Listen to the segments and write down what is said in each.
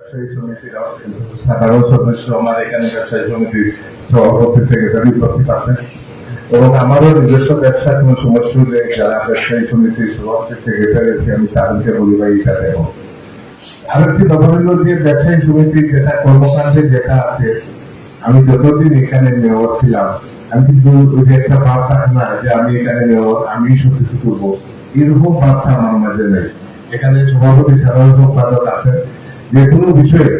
ব্যবসায়ী সমিতির সাধারণ সদস্য আমার এখানে ব্যবসায়ী সমিতির সভাপতি সেক্রেটারি উপস্থিত আছেন এবং আমারও নিজস্ব ব্যবসার কোনো সমস্যা হলে যারা ব্যবসায়ী সমিতির সভাপতি সেক্রেটারি আছে আমি তাদেরকে বলি ভাই এটা দেব। আরেকটি কথা হলো যে ব্যবসায়ী সমিতির যেটা কর্মকাণ্ডে যেটা আছে, আমি যতদিন এখানে মেয়র ছিলাম আমি কিন্তু ওই যে একটা ভাব থাকে না যে আমি এখানে মেয়র আমি সব কিছু করবো, এরকম ভাবটা আমার মাঝে নেই। এখানে সভাপতি সাধারণ সম্পাদক আছেন, যে কোনো বিষয়ে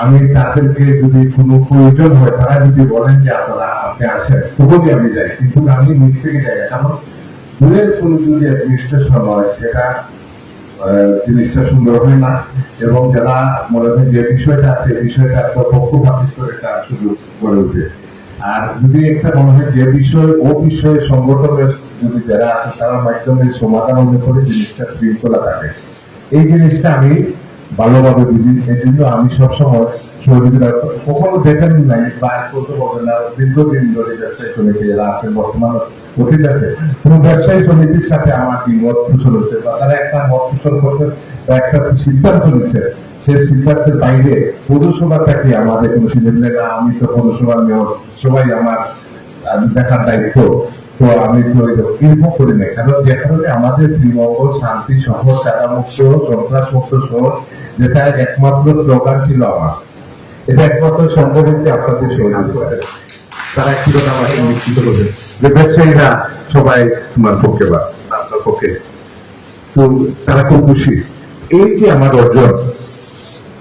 আমি তাদেরকে যদি কোনো প্রয়োজন হয় তারা যদি বলেন যে আপনারা আপনি আসেন তখনই আমি যাই, কিন্তু আমি নিজ থেকে যাই না। কারণ দূরের কোনো যদি অ্যাডমিনিস্ট্রেশন হয় সেটা জিনিসটা সুন্দর হয় না এবং যারা মনে হয় যে বিষয়টা আছে বিষয়টা একটা পক্ষপাতিত্ব একটা সুযোগ গড়ে ওঠে। আর যদি একটা মনে হয় যে বিষয় ও বিষয়ে সংগঠনের যদি যারা আছে তার মাধ্যমে সমাধান করে জিনিসটা শৃঙ্খলা থাকে, এই জিনিসটা আমি ভালোভাবে বুঝি। এই জন্য আমি সবসময় সহযোগিতা কখনো দেখেন নাই বা করতে পারবেন না। দীর্ঘদিন ধরে ব্যবসায়ী সমিতি যারা আছে বর্তমান অতীত আছে কোন ব্যবসায়ী সমিতির সাথে আমার কি মত পোষণ হচ্ছে বা তারা একটা মত পোষণ করতে বা একটা সিদ্ধান্ত নিচ্ছে, সেই সিদ্ধান্তের বাইরে পৌরসভাটাকে আমাদের কোনো সিদ্ধান্ত নেই না। আমি তো পৌরসভার মেয়র, সবাই আমার দেখার দায়িত্ব, তো আমি তো এরকম করি না। কারণ যেখানে আমাদের শ্রীমঙ্গল শান্তি শহর টাকামুক্ত সন্ত্রাস মুক্ত শহর, যেটা একমাত্র স্লোগান ছিল আমার, এটা একমাত্র সম্ভব হচ্ছে আপনাদের সহযোগিতা। তারা একটি কথা আমাকে নিশ্চিত করবে যে ব্যবসায়ীরা সবাই তোমার পক্ষে বা আপনার পক্ষে, তো তারা খুব খুশি। এই যে আমার অর্জন,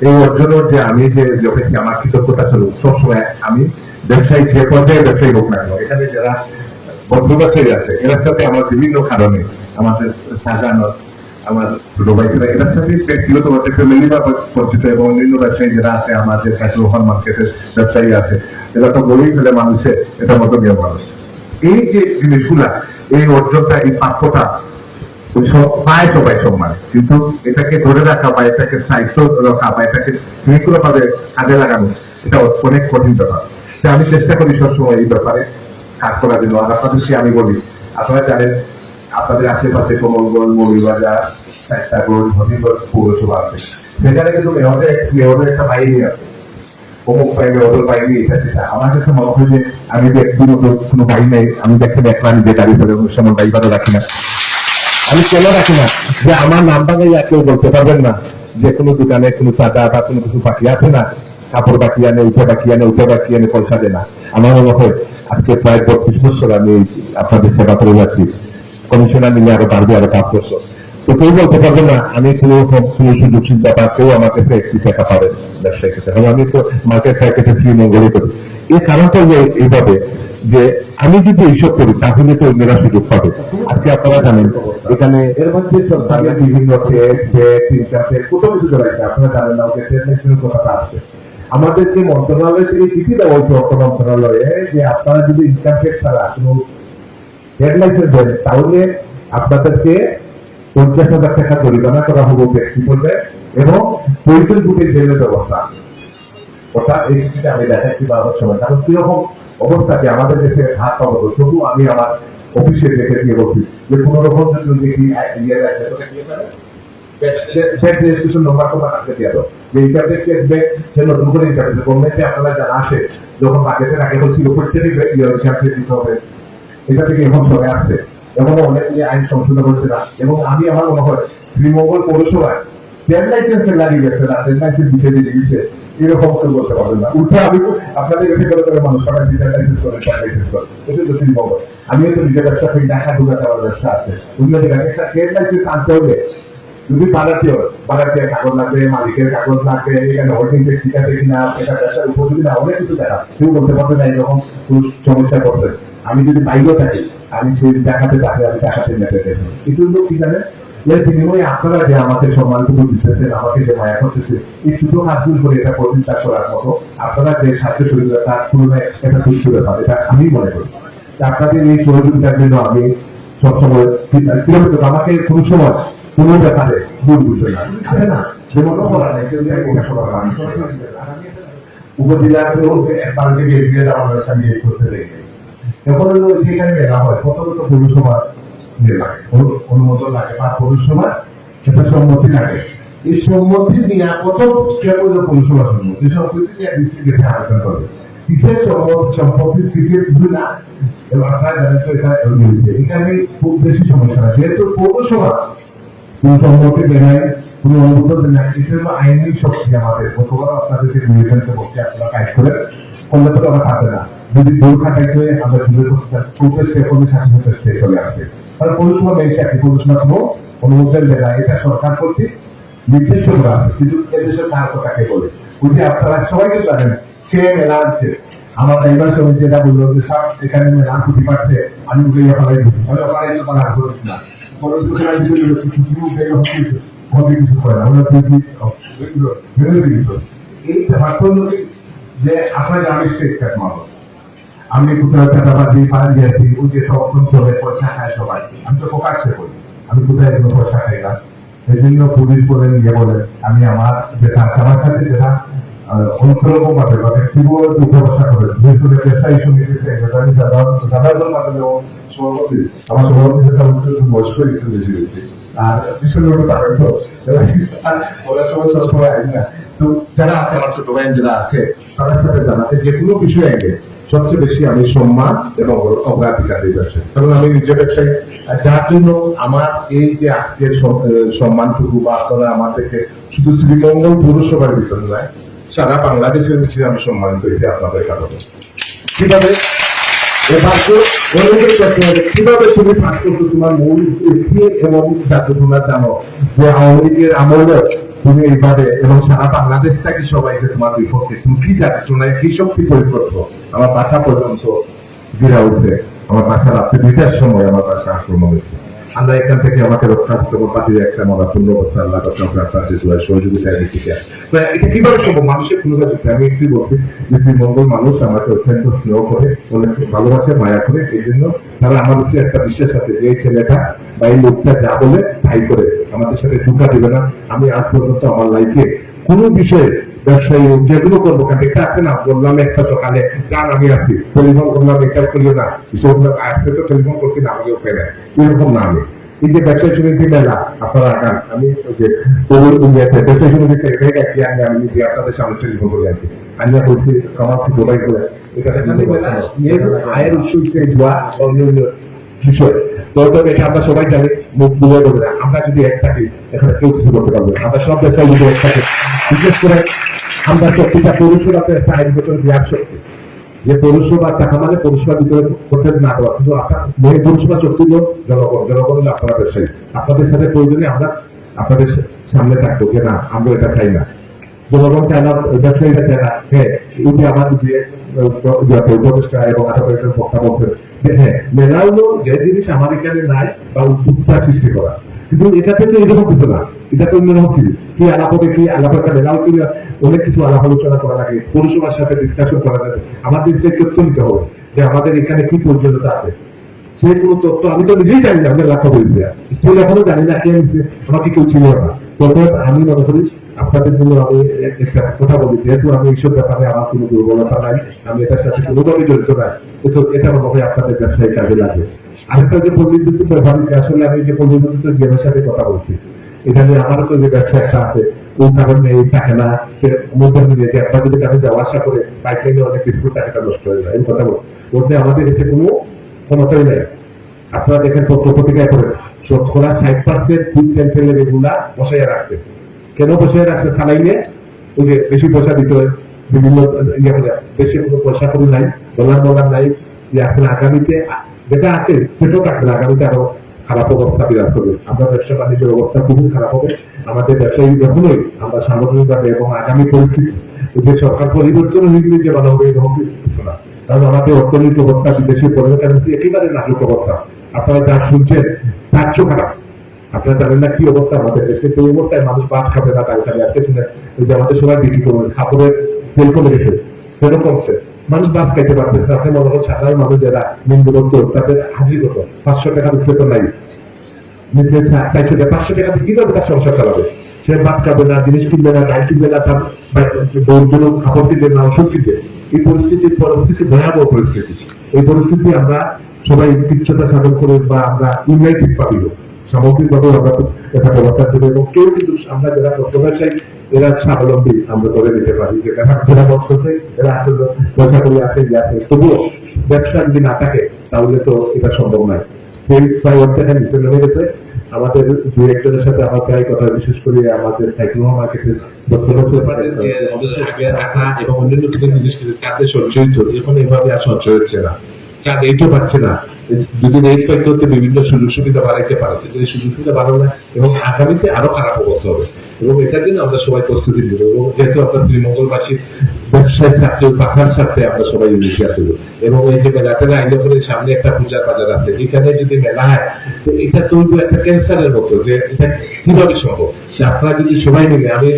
এই অর্জনের যে আমি যে যখন আমার কৃতজ্ঞতা ছিল সবসময় আমি ব্যবসায়ী যে পর্যায়ে ব্যবসায়ী হোক না কেন, এখানে যারা বন্ধু ব্যবসায়ী আছে এর সাথে আমার বিভিন্ন কারণে আমাদের সাজানো আমার ছোট ভাইরা এটার সাথে ব্যক্তিগত ফ্যামিলি বা পরিচিত এবং অন্যান্য ব্যবসায়ী যারা আছে আমাদের কাছে ওখান মার্কেটের ব্যবসায়ী আছে, এরা তো বলেই ফেলে মানুষের এটা মতো নিয়ে মানুষ। এই যে জিনিসগুলা, এই অর্জনটা, এই প্রাপ্যটা পায় সবাই সম্মান, কিন্তু এটাকে ধরে রাখা বা এটাকে সাহিত্য রাখা বা এটাকে নিখুঁত ভাবে কাজে লাগানো এটা অনেক কঠিন ব্যাপার। আমি চেষ্টা করি সবসময় এই ব্যাপারে কাজ করার জন্য। আর আপনাদেরকে আমি বলি, আপনারা জানেন আপনাদের আশেপাশে কমলগঞ্জ, মৌলভীবাজার, চারটাগঞ্জ, হবিগঞ্জ পৌরসভা আছে, সেখানে কিন্তু মেয়রের একটা বাহিনী আছে, অমুক পাইনি অদল পাইনি এটা সেটা। আমার কাছে মনে হয় যে আমি ব্যক্তিগত কোনো বাহিনী নেই, আমি দেখতে দেখলাম যে গাড়ি ফেলে অনেক সময় ড্রাইভারও রাখি না। আমি কেন রাখি না যে আমার নাম বাংলায় কেউ বলতে পারবেন না যে কোনো দোকানে কোনো চাঁদা বা কোনো কিছু বাকি আছে না, কাপড় বাকি আনে, উঠে বাকি আনে, উঠে বাকি আনে, পয়সা দেয় না। আমার মনে হয় আজকে প্রায় 32 বছর আমি আপনাদের সেবা করে যাচ্ছি, কমিশনার নিলে আরো বাড়বে আরো 5 বছর। তো কেউ বলতে পারবে না আমি কোনো সুযোগ চিন্তা বা কেউ আমার কাছে একটি টাকা পাবেন ব্যবসায়ী ক্ষেত্রে, কারণ আমি তো মার্কেট সার্কেটে ফ্রি মঙ্গলই করি। এই কারণটা এইভাবে যে আমি যদি এইসব করি তাহলে তো অন্যরা সুযোগ পাবে। আজকে আপনারা জানেন এখানে এর মধ্যে সরকারের বিভিন্ন কত কিছু চলাইছে, আপনারা জানেন না ওকে কথাটা আসছে। আমাদেরকে মন্ত্রণালয় থেকে চিঠি দেওয়া হয়েছে অর্থ মন্ত্রণালয়ে যে আপনারা যদি ইনকাম ট্যাক্স ছাড়া কোনো হেডলাইসেন্স দেন তাহলে আপনাদেরকে 50,000 টাকা জরিমানা করা হবে ব্যক্তি করবে এবং পৈতৃক বুটে জেলের ব্যবস্থা। অর্থাৎ এই চিঠিটা আমি দেখাচ্ছি বাবার সময়, কারণ কিরকম অবস্থাকে আমাদের দেশে হাত পাবো। শুধু আমি আমার অফিসে দেখে দিয়ে বলছি যে কোন রকম যদি আপনারা যারা আসে যখন বাজেটের আগে বলছি এটা থেকে এখন সরে আসছে, এখনো অনেক আইন সংশোধন হচ্ছে না। এবং আমি আমার মনে হয় শ্রীমঙ্গল পৌরসভায় ট্রেড লাইসেন্স লাগিয়ে গেছে না, ট্রেড লাইসেন্স বিষয় দিয়ে দিচ্ছে এরকম কেউ বলতে পারবেন না। উঠে আমি আপনাদের এখানে করে মানুষ সবাই ট্রেড লাইসেন্স করে লাইসেন্স করে এটা তো শ্রীমঙ্গল। আমিও তো নিজের ব্যবসা করি, ঢাকা ঢুকাতে আমার ব্যবসা আছে, একটা ট্রেড লাইসেন্স আনতে হবে। যদি বাড়াতে কাগজ লাগবে, মালিকের কাগজ লাগবে, এখানে হোল্ডিং ঠিক আছে কিনা, এটা ব্যবসার উপযোগী না, অনেক কিছু দেখা কেউ বলতে পারবে না এরকম সমস্যা করবে। আমি যদি বাইরেও থাকি আমি সেই দেখাতে চাকরি আমি দেখাতে নেতে কিছু লোক কি জানে এর বিনিময়ে আপনারা যে আমাকে সম্মানটুকু দিতেছেন, আমাকে যে মায়া করতেছে, এই ছোট কাজগুলো করে এটা প্রতিষ্ঠা করার মতো আপনারা যে সাহায্য সুবিধা তার তুলনায় এটা তুচ্ছ ব্যাপার, এটা আমি মনে করি। আপনাদের এই সহযোগিতার জন্য আমি সবসময় আমাকে কোনো সময় কোনো ব্যাপারে ভুল বুঝবে না, আছে না যেমন উপজেলাকেও একবার থেকে এগিয়ে যাওয়ার ব্যবস্থা নিয়ে করতে দেখে এখন সেখানে মেলা হয় প্রথমত পৌরসভা লাগে অনুমোদন লাগে বা পৌরসভা সেটা সম্মতি লাগে, এই সম্মতি নিয়ে কত পৌরসভা সম্মতি সম্পত্তি নিয়ে ডিস্ট্রিক্টে আবেদন করবে কিসের সম্পত্তি কিসের না এবং আপনারা জানেন তো এটা এখানে খুব বেশি সমস্যা না যেহেতু পৌরসভা কোন সম্মতি দেয় কোন অনুমোদন দেয় এটা হলো আইনি শক্তি আমাদের গতবার আপনাদেরকে নির্বাচনের পক্ষে আপনারা কাজ করে করলে তো আমরা থাকে না যদি দূর খাটাইতে আমরা দূরে প্রোটেস্ট করলে শাসন চলে আসে কারণ পৌরসভা মেয়ে চাকরি পৌরসভা কোনো অনুমোদন দেয় না এটা সরকার করতে নির্দিষ্ট করা আছে কিন্তু এদেশের কার কথাকে বলে ওই যে আপনারা সবাইকে জানেন কে মেলা আছে আমার ড্রাইভার সমিতি যেটা বললো যে সব এখানে মেলা ছুটি পাচ্ছে আমি উঠে ফেলাই আমি ওখানে পালা করিস না কিছু করে না এই ব্যাপারটা যে আপনার আমি স্টেট মানুষ আমি কোথাও চাঁদাবাজি পাড়ি যাচ্ছি ওই যে সব অঞ্চলে পয়সা খায় সবাই আমি তো প্রকাশ্যে করি আমি কোথায় কোনো পয়সা খাই না সেই জন্য পুলিশ বলেন ইয়ে বলেন আমি আমার যেটা আমার সাথে যেটা অন্তরকম ভাবে বা ব্যক্তিগত ব্যবসা করে বিশেষ করে পেশাই সমিতি আমি সাধারণ মাধ্যমে সভাপতি আমার সভাপতি যেটা বয়স্ক একটু বেশি হয়েছে আর ভীষণ তাদের তো ওরা সবাই সবসময় আইন না তো যারা আছে আমার ছোট ভাই যারা আছে তাদের সাথে জানাতে যে কোনো বিষয়ে আগে সবচেয়ে বেশি আমি সম্মান এবং অগ্রাধিকার দিই ব্যবসায় কারণ আমি নিজের ব্যবসায়ী যার জন্য আমার এই যে আজকের সম্মানটুকু বা আপনারা আমাদেরকে শুধু শ্রীমঙ্গল পৌরসভার ভিতরে নয় সারা বাংলাদেশের মিছিলে আমি সম্মানিত হয়েছি আপনাদের কারণে কিভাবে কিভাবে তুমি পাঠ করছো তোমার মূল এবং যাতে তোমরা জানো যে আওয়ামী লীগের আমলে তুমি এইভাবে এবং সারা বাংলাদেশটাকে সবাইকে তোমার বিপক্ষে তুমি কি যাচ্ছো না কি শক্তি প্রয়োগ করছো আমার বাসা পর্যন্ত গিরা উঠবে আমার বাসা রাত্রে 2টার সময় আমার বাসা আক্রমণ হয়েছে আমরা এখান থেকে আমাকে রক্ষা করতে পারি একটা আমরা 15 বছর আল্লাহ সহযোগিতায় এটা কিভাবে সম্ভব মানুষের ভূমিকা দিচ্ছে আমি একটু বলছি যে শ্রীমঙ্গল মানুষ আমাকে অত্যন্ত স্নেহ করে অনেক ভালোবাসে মায়া করে এই জন্য তারা আমার উপরে একটা বিশ্বাস আছে যে এই ছেলেটা বা এই লোকটা যা বলে তাই করে আমাদের সাথে ধোঁকা দিবে না আমি আজ পর্যন্ত আমার লাইফে কোনো বিষয়ে ব্যবসায়ী যেগুলো করবো কারণ এটা আছে না বললাম একটা সকালে যান আমি আসি টেলিফোন করলাম এটা করিও না আসছে তো টেলিফোন করছি না আমাকে ওকে নেয় এরকম না আমি এই যে ব্যবসায়ী সমিতি মেলা আপনারা আগান আমি যে ব্যবসায়ী সমিতি আমি নিজে আপনাদের সামনে টেলিফোন করে আছি আমি বলছি সমাজকে প্রোভাইড করে এটা আয়ের উৎস হিসেবে ধোয়া অন্যান্য বিষয় তবে এটা আমরা সবাই জানি মুখ বুঝে দেবে না আমরা যদি এক থাকি এখানে কেউ কিছু করতে পারবো আমরা সব ব্যবসায়ী যদি এক থাকি বিশেষ করে আমরা প্রত্যেকটা পৌরসভাতে একটা আইনগত বিরাট শক্তি যে পৌরসভা টাকা মানে পৌরসভা ভিতরে করতে না দেওয়া কিন্তু আপনার পৌরসভা শক্তি হল জনগণ আপনারা ব্যবসায়ী আপনাদের সাথে প্রয়োজনে আমরা আপনাদের সামনে থাকবো যে না আমরা এটা চাই না জনগণ চায় না ব্যবসায়ীরা চায় না হ্যাঁ উঠে আমার দিয়ে উপদেষ্টা এবং আঠারো বক্তব্য হ্যাঁ মেলা হলো যে জিনিস আমার এখানে নাই বা উদ্যোক্তা সৃষ্টি করা কিন্তু এটাতে তো এরকম কিছু না এটা তো অন্যরকম কি আলাপ হবে কি আলাপ একটা মেলাও কি অনেক কিছু আলাপ আলোচনা করা লাগে পৌরসভার সাথে ডিসকাশন করা যাবে আমাদের যে তথ্য নিতে হবে যে আমাদের এখানে কি প্রয়োজনীয়তা আছে সেই কোনো তথ্য আমি তো নিজেই জানি না আমাদের লাখ বলছি স্কুল এখনো জানি না কে নিচ্ছে আমাকে কেউ ছিল না তবে আমি মনে করি আপনাদের জন্য আমি একটা কথা বলি যেহেতু আমি এইসব ব্যাপারে আমার কোনো দুর্বলতা নাই আমি এটার সাথে কোনোভাবে জড়িত নাই কিন্তু এটা মনে হয় আপনাদের ব্যবসায়ী কাজে লাগে আরেকটা যে পল্লীবিদ্যুৎ ব্যাপারে আসলে আমি যে পল্লীবিদ্যুৎ জেলার সাথে কথা বলছি এখানে আমারও তো যে ব্যবসা একটা আছে ওই কারণে এই থাকে না মধ্যে যে আপনার যদি কাছে যাওয়া আসা করে পাইপলাইনে অনেক কিছু টাকাটা নষ্ট হয়ে যায় এই কথা বলতে আমাদের এতে কোনো ক্ষমতাই নেই আপনারা দেখেন পত্রিকায় করে শতকরা 60% ফুড ক্যান্সেলের এগুলা বসাইয়া রাখছে কেন বসাইয়া রাখছে সালাইনে ওই যে বেশি পয়সা দিতে হয় বিভিন্ন ইয়ে করে বেশি কোনো পয়সা করে নাই ডলার নাই এখন আগামীতে যেটা আছে সেটাও থাকবে আগামীতে আরো খারাপ অবস্থা বিরাজ করবে আমরা ব্যবসা বাণিজ্যের অবস্থা খুবই খারাপ হবে আমাদের ব্যবসায়ী যখনই আমরা সামগ্রিকভাবে এবং আগামী পরিস্থিতি যে সরকার পরিবর্তন হয়ে গেলে যে ভালো হবে এরকম কিছু না কারণ আমাদের অর্থনৈতিক অবস্থা বিদেশে পরিবর্তন একেবারে নাজুক অবস্থা আপনারা যা শুনছেন তার চোখ খারাপ আপনারা জানেন না কি অবস্থা আমাদের দেশে সেই অবস্থায় মানুষ ভাত খাবে না ডাল খাবে আজকে শুনে ওই যে আমাদের সবাই বিক্রি করবেন খাবারের তেল কমে গেছে সেরকম কমছে মানুষ ভাত খাইতে পারতেছে আপনি মনে করেন সাধারণ মানুষ যারা নিম্নবর্ত তাদের হাজির কত 500 টাকা বিক্রেত নাই 500 টাকা কিভাবে তার সংসার চালাবে সে ভাত খাবে না জিনিস কিনবে না গাড়ি কিনবে না তার কাপড় কিনবে না ওষুধ কিনবে এই পরিস্থিতি ভয়াবহ পরিস্থিতি এই পরিস্থিতি আমরা সবাই পিচ্ছতা সাধন করে বা আমরা ইউনাইটেড পাবিল সামগ্রিকভাবে আমরা একটা ব্যবস্থা দেবো এবং কেউ কিন্তু আমরা যারা তথ্য ব্যবসায়ী এরা স্বাবলম্বী আমরা করে দিতে পারি যে দেখা যারা বসছে এরা আসলে ব্যবসা করে আছে তবুও ব্যবসা যদি না থাকে তাহলে তো এটা সম্ভব নয়। সেই প্রাইওয়ারটা নিচে নেমে গেছে। আমাদের দু একজনের সাথে আমার প্রায় কথা, বিশেষ করে আমাদের সাইক্লোমা মার্কেটের আটা এবং অন্যান্য কিছু জিনিস তাতে সঞ্চয় হতো, এখন এভাবে আর সঞ্চয় হচ্ছে না, চাঁদ এইটা পাচ্ছে না। যদি রেট পাইতে হতে বিভিন্ন সুযোগ সুবিধা বাড়াইতে পারে, যদি সুযোগ সুবিধা বাড়ানো না এবং আগামীতে আরো খারাপ অবস্থা হবে এবং এটার জন্য আমরা সবাই প্রস্তুতি নিব এবং যেহেতু আপনার ত্রিমঙ্গলবাসীর ব্যবসায় ছাত্র পাখার সাথে আমরা সবাই ইউনিটি আসবো এবং এই যে মেলাটা আইলে করে সামনে একটা পূজার বাজার আছে, এখানে যদি মেলা হয় তো এটা তৈরি একটা ক্যান্সারের মতো, যে এটা কিভাবে সম্ভব। আপনারা যদি সবাই মিলে, আমি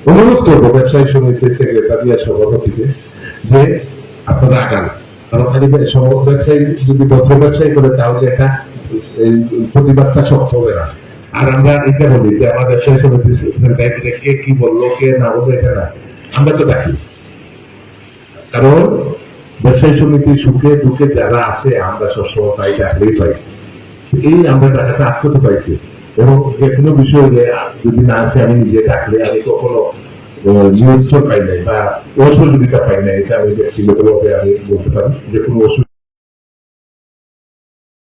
অনুরোধ করবো ব্যবসায়ী সমিতির সেক্রেটারিয়া সভাপতিকে যে আপনারা আগান, কারণ খালি ব্যবসায়ী যদি বস্ত্র ব্যবসায়ী করে তাহলে একটা প্রতিবাদটা শক্ত হবে না। আর আমরা এটা বলি যে আমার ব্যবসায়ী সমিতি কে কি বললো কে না বললো এটা না, আমরা তো ডাকি, কারণ ব্যবসায়ী সমিতির সুখে দুঃখে যারা আছে আমরা সবসময় পাই, ডাকলেই পাই। এই আমরা টাকাটা আত্মত পাইছি এবং যে কোনো বিষয়ে যদি না আছে আমি নিজে ডাকলে আমি কখনো নিয়ন্ত্রণ পাই নাই বা অসহযোগিতা পাই নাই, এটা আমি ব্যক্তিগতভাবে আমি বলতে পারি যে কোনো